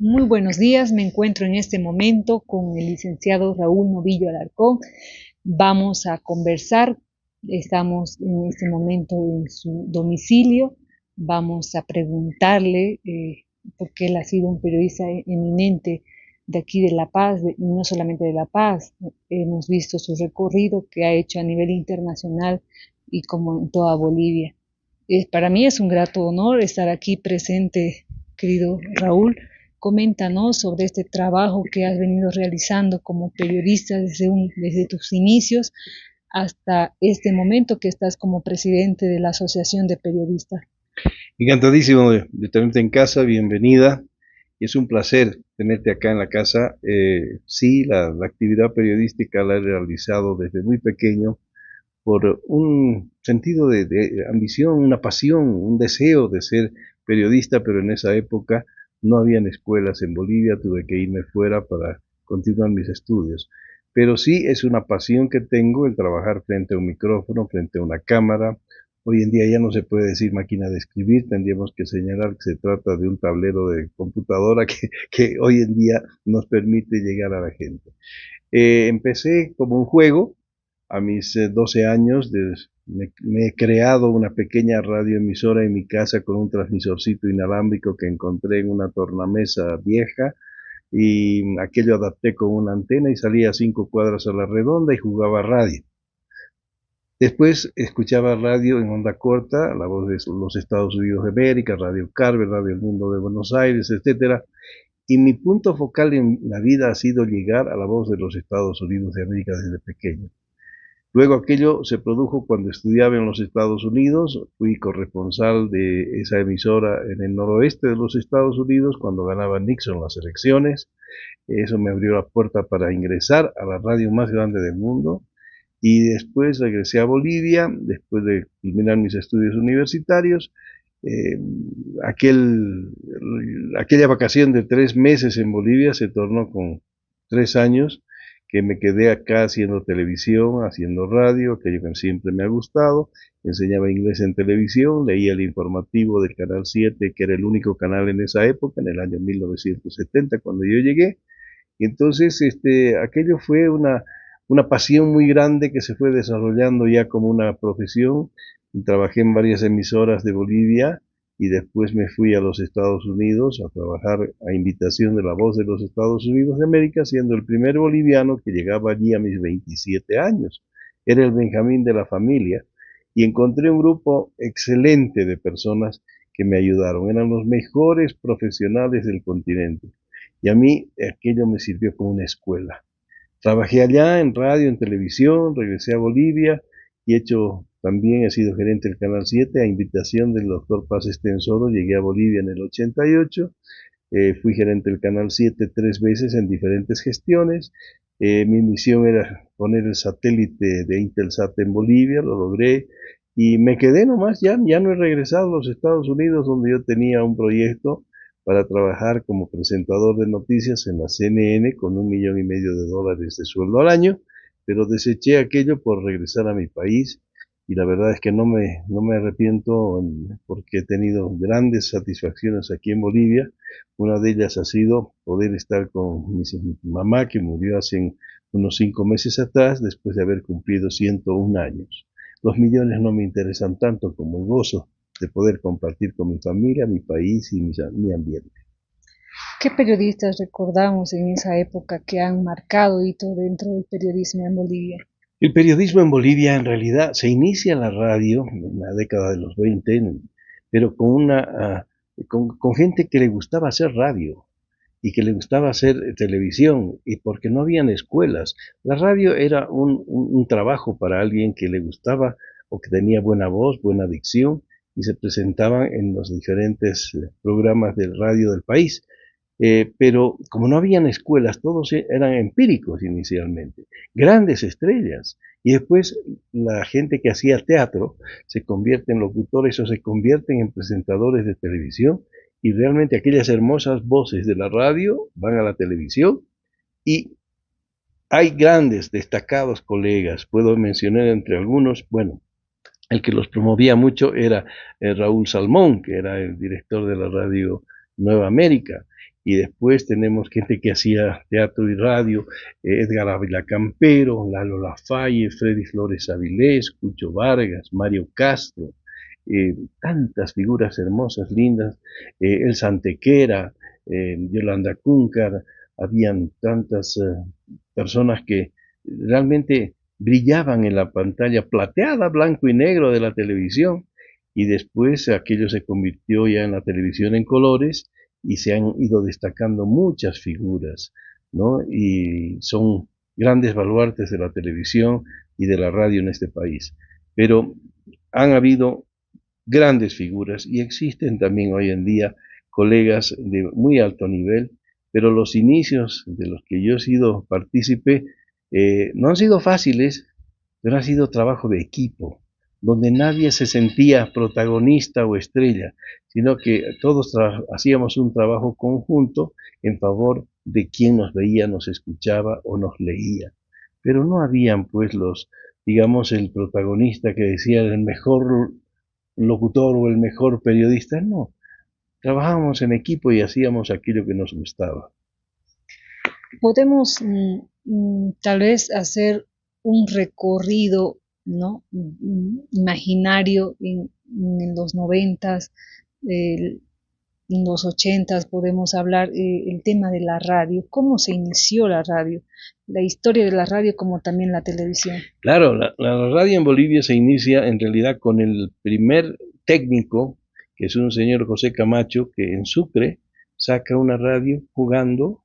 Muy buenos días, me encuentro en este momento con el licenciado Raúl Novillo Alarcón. Vamos a conversar, estamos en este momento en su domicilio, vamos a preguntarle, porque él ha sido un periodista eminente de aquí de La Paz, y no solamente de La Paz, hemos visto su recorrido que ha hecho a nivel internacional y como en toda Bolivia. Para mí es un grato honor estar aquí presente, querido Raúl. Coméntanos sobre este trabajo que has venido realizando como periodista desde tus inicios hasta este momento que estás como presidente de la Asociación de Periodistas. Encantadísimo de tenerte en casa, bienvenida. Y es un placer tenerte acá en la casa. Sí, la actividad periodística la he realizado desde muy pequeño por un sentido de ambición, una pasión, un deseo de ser periodista, pero en esa época no habían escuelas en Bolivia, tuve que irme fuera para continuar mis estudios. Pero sí es una pasión que tengo el trabajar frente a un micrófono, frente a una cámara. Hoy en día ya no se puede decir máquina de escribir, tendríamos que señalar que se trata de un tablero de computadora que hoy en día nos permite llegar a la gente. Empecé como un juego, a mis 12 años me he creado una pequeña radioemisora en mi casa con un transmisorcito inalámbrico que encontré en una tornamesa vieja y aquello adapté con una antena y salía a 5 cuadras a la redonda y jugaba radio. Después escuchaba radio en onda corta, la voz de los Estados Unidos de América, Radio Carver, Radio El Mundo de Buenos Aires, etcétera. Y mi punto focal en la vida ha sido llegar a la voz de los Estados Unidos de América desde pequeño. Luego aquello se produjo cuando estudiaba en los Estados Unidos, fui corresponsal de esa emisora en el noroeste de los Estados Unidos cuando ganaba Nixon las elecciones. Eso me abrió la puerta para ingresar a la radio más grande del mundo y después regresé a Bolivia, después de culminar mis estudios universitarios. Eh, aquel, aquella vacación de 3 meses en Bolivia se tornó con 3 años que me quedé acá haciendo televisión, haciendo radio, aquello que siempre me ha gustado. Enseñaba inglés en televisión, leía el informativo del Canal 7, que era el único canal en esa época, en el año 1970, cuando yo llegué. Y entonces aquello fue una pasión muy grande que se fue desarrollando ya como una profesión. Trabajé en varias emisoras de Bolivia y después me fui a los Estados Unidos a trabajar a invitación de La Voz de los Estados Unidos de América, siendo el primer boliviano que llegaba allí a mis 27 años. Era el Benjamín de la familia y encontré un grupo excelente de personas que me ayudaron. Eran los mejores profesionales del continente. Y a mí aquello me sirvió como una escuela. Trabajé allá en radio, en televisión, regresé a Bolivia y también he sido gerente del Canal 7 a invitación del doctor Paz Estensoro. Llegué a Bolivia en el 88, fui gerente del Canal 7 3 veces en diferentes gestiones. Mi misión era poner el satélite de Intelsat en Bolivia, lo logré y me quedé nomás, ya no he regresado a los Estados Unidos donde yo tenía un proyecto para trabajar como presentador de noticias en la CNN con $1,500,000 de sueldo al año, pero deseché aquello por regresar a mi país y la verdad es que no me arrepiento porque he tenido grandes satisfacciones aquí en Bolivia. Una de ellas ha sido poder estar con mi mamá que murió hace unos 5 meses atrás después de haber cumplido 101 años. Los millones no me interesan tanto como el gozo de poder compartir con mi familia, mi país y mi ambiente. ¿Qué periodistas recordamos en esa época que han marcado hito dentro del periodismo en Bolivia? El periodismo en Bolivia en realidad se inicia en la radio en la década de los 20, pero con gente que le gustaba hacer radio y que le gustaba hacer televisión y porque no habían escuelas. La radio era un trabajo para alguien que le gustaba o que tenía buena voz, buena dicción y se presentaban en los diferentes programas de radio del país. Pero como no habían escuelas, todos eran empíricos inicialmente, grandes estrellas. Y después la gente que hacía teatro se convierte en locutores o se convierten en presentadores de televisión y realmente aquellas hermosas voces de la radio van a la televisión y hay grandes, destacados colegas. Puedo mencionar entre algunos, bueno, el que los promovía mucho era Raúl Salmón, que era el director de la radio Nueva América. Y después tenemos gente que hacía teatro y radio, Edgar Ávila Campero, Lalo Lafaye, Freddy Flores Avilés, Cucho Vargas, Mario Castro, tantas figuras hermosas, lindas, El Santequera, Yolanda Cúncar, habían tantas personas que realmente brillaban en la pantalla plateada, blanco y negro de la televisión, y después aquello se convirtió ya en la televisión en colores y se han ido destacando muchas figuras, ¿no? Y son grandes baluartes de la televisión y de la radio en este país. Pero han habido grandes figuras y existen también hoy en día colegas de muy alto nivel, pero los inicios de los que yo he sido partícipe no han sido fáciles, pero ha sido trabajo de equipo, donde nadie se sentía protagonista o estrella, sino que todos hacíamos un trabajo conjunto en favor de quien nos veía, nos escuchaba o nos leía. Pero no habían pues digamos, el protagonista que decía el mejor locutor o el mejor periodista, no. Trabajábamos en equipo y hacíamos aquello que nos gustaba. Podemos tal vez hacer un recorrido, ¿no? Imaginario en los 90s, en los 80s podemos hablar el tema de la radio, cómo se inició la radio, la historia de la radio como también la televisión. Claro, la radio en Bolivia se inicia en realidad con el primer técnico, que es un señor José Camacho, que en Sucre saca una radio jugando